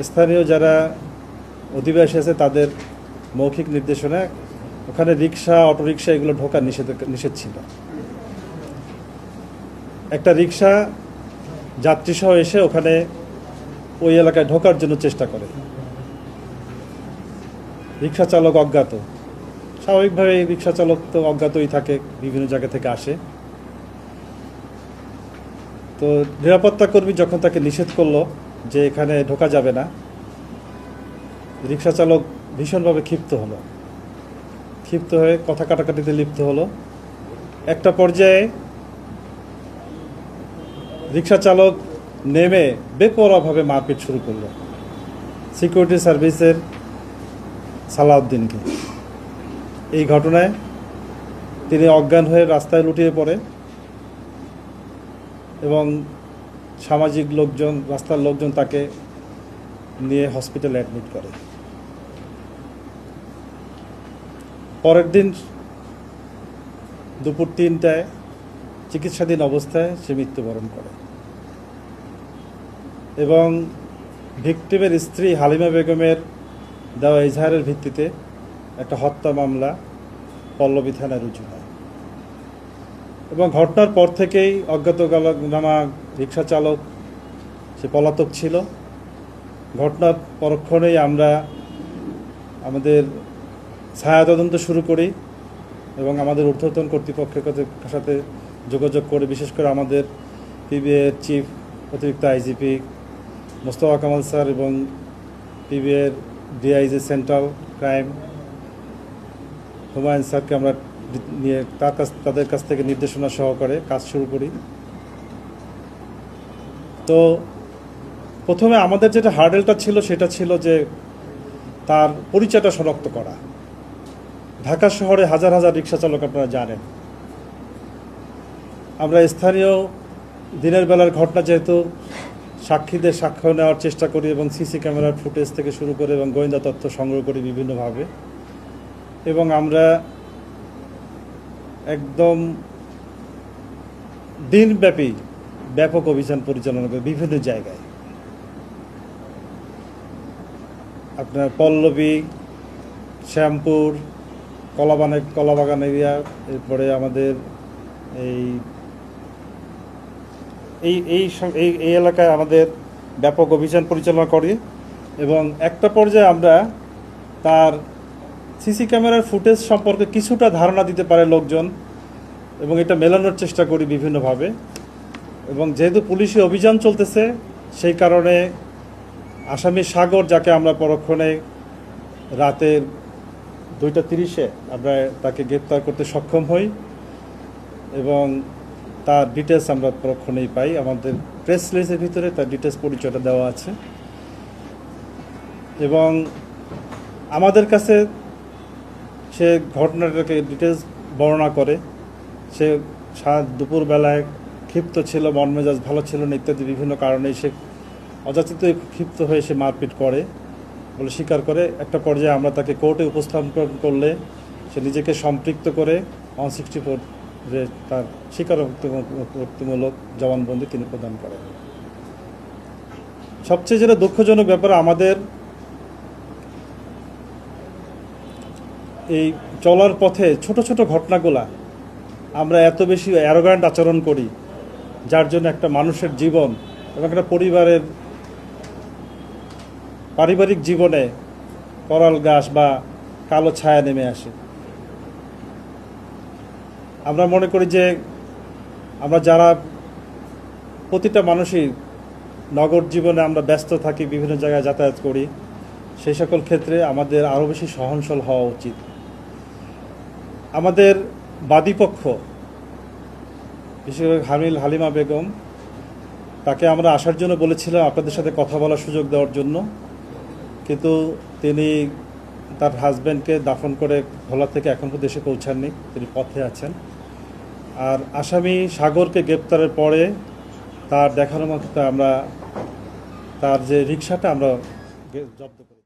স্থানীয় যারা অধিবাসী আছে তাদের মৌখিক নির্দেশনা ওখানে রিক্সা, অটোরিক্সা এগুলো ঢোকা নিষেধ ছিল। একটা রিক্সা যাত্রীসহ এসে ওখানে ওই এলাকায় ঢোকার জন্য চেষ্টা করে। রিক্সা চালক অজ্ঞাত। স্বাভাবিকভাবে রিক্সা চালক তো অজ্ঞাতই থাকে, বিভিন্ন জায়গা থেকে আসে। তো নিরাপত্তা কর্মী যখন তাকে নিষেধ করলো যে এখানে ঢোকা যাবে না, রিক্সা চালক ভীষণভাবে ক্ষিপ্ত হয়ে কথা কাটাকাটিতে লিপ্ত হলো। একটা পর্যায়ে রিক্সা চালক নেমে বেপরোয়াভাবে মারপিট শুরু করলো সিকিউরিটি সার্ভিসের সালাউদ্দিনকে। এই ঘটনায় তিনি অজ্ঞান হয়ে রাস্তায় লুটিয়ে পড়ে এবং সামাজিক লোকজন, রাস্তার লোকজন তাকে নিয়ে হসপিটালে অ্যাডমিট করে। পরের দিন দুপুর 3টায় চিকিৎসাধীন অবস্থায় সে মৃত্যুবরণ করে এবং ভিকটিমের স্ত্রী হালিমা বেগমের দেওয়া ইজহারের ভিত্তিতে একটা হত্যা মামলা পল্লবী থানায় রুজু হয় এবং ঘটনার পর থেকেই অজ্ঞাতনামা রিক্সা চালক সে পলাতক ছিল। ঘটনার পরক্ষণেই আমরা আমাদের ছায়া তদন্ত শুরু করি এবং আমাদের ঊর্ধ্বতন কর্তৃপক্ষের সাথে যোগাযোগ করে, বিশেষ করে আমাদের পিবিএর চিফ অতিরিক্ত আইজিপি মোস্তফা কামাল স্যার এবং পিবিএর ডিআইজি সেন্ট্রাল ক্রাইম হুমায়ুন স্যারকে আমরা নিয়ে তাদের কাছ থেকে নির্দেশনা সহকারে কাজ শুরু করি। তো প্রথমে আমাদের যেটা হার্ডেলটা ছিল সেটা ছিল যে তার পরিচয়টা শনাক্ত করা। ঢাকা শহরে হাজার হাজার রিক্সা চালক আপনারা জানেন। আমরা স্থানীয় দিনের বেলার ঘটনা যেহেতু সাক্ষীদের সাক্ষ্য নেওয়ার চেষ্টা করি এবং সিসি ক্যামেরার ফুটেজ থেকে শুরু করে এবং গোয়েন্দা তথ্য সংগ্রহ করি বিভিন্নভাবে, এবং আমরা একদম দিনব্যাপী ব্যাপক অভিযান পরিচালনা করি বিভিন্ন জায়গায়। আপনার পল্লবী, শ্যামপুর, কলাবাগান এরিয়া, এরপরে আমাদের এই এলাকায় আমাদের ব্যাপক অভিযান পরিচালনা করি এবং একটা পর্যায়ে আমরা তার সিসি ক্যামেরার ফুটেজ সম্পর্কে কিছুটা ধারণা দিতে পারে লোকজন এবং এটা মেলানোর চেষ্টা করি বিভিন্নভাবে। এবং যেহেতু পুলিশি অভিযান চলতেছে সেই কারণে আসামি সাগর, যাকে আমরা পরক্ষণে রাতের 2:30-এ আমরা তাকে গ্রেপ্তার করতে সক্ষম হই এবং তার ডিটেলস আমরা পরক্ষণেই পাই। আমাদের প্রেস রিলিজের ভিতরে তার ডিটেলস পরিচয়টা দেওয়া আছে এবং আমাদের কাছে সে ঘটনাটাকে ডিটেলস বর্ণনা করে। সে দুপুরবেলায় ক্ষিপ্ত ছিল, মন মেজাজ ভালো ছিল না ইত্যাদি বিভিন্ন কারণে সে অযাচিত ক্ষিপ্ত হয়ে সে মারপিট করে বলে স্বীকার করে। একটা পর্যায়ে আমরা তাকে কোর্টে উপস্থাপন করলে সে নিজেকে সম্পৃক্ত করে 164 যে তার স্বীকারোক্তিমূলক জবানবন্দি তিনি প্রদান করেন। সবচেয়ে যেটা দুঃখজনক ব্যাপার, আমাদের এই চলার পথে ছোট ছোট ঘটনাগুলা আমরা এত বেশি অ্যারোগ্যান্ট আচরণ করি যার জন্য একটা মানুষের জীবন এবং একটা পারিবারিক জীবনে করাল গাছ বা কালো ছায়া নেমে আসে। আমরা মনে করি যে আমরা যারা প্রতিটা মানুষই নগর জীবনে আমরা ব্যস্ত থাকি, বিভিন্ন জায়গায় যাতায়াত করি, সেই সকল ক্ষেত্রে আমাদের আরও বেশি সহনশীল হওয়া উচিত। আমাদের বাদীপক্ষ, বিশেষ করে হালিমা বেগম, তাকে আমরা আসার জন্য বলেছিলাম আপনাদের সাথে কথা বলার সুযোগ দেওয়ার জন্য, কিন্তু তিনি তার হাজব্যান্ডকে দাফন করে ভোলা থেকে এখন পর্যন্ত দেশে পৌঁছাননি, তিনি পথে আছেন। আর আসামি সাগরকে গ্রেপ্তারের পরে তার দেখানোর মতো আমরা তার যে রিক্সাটা আমরা জব্দ করি।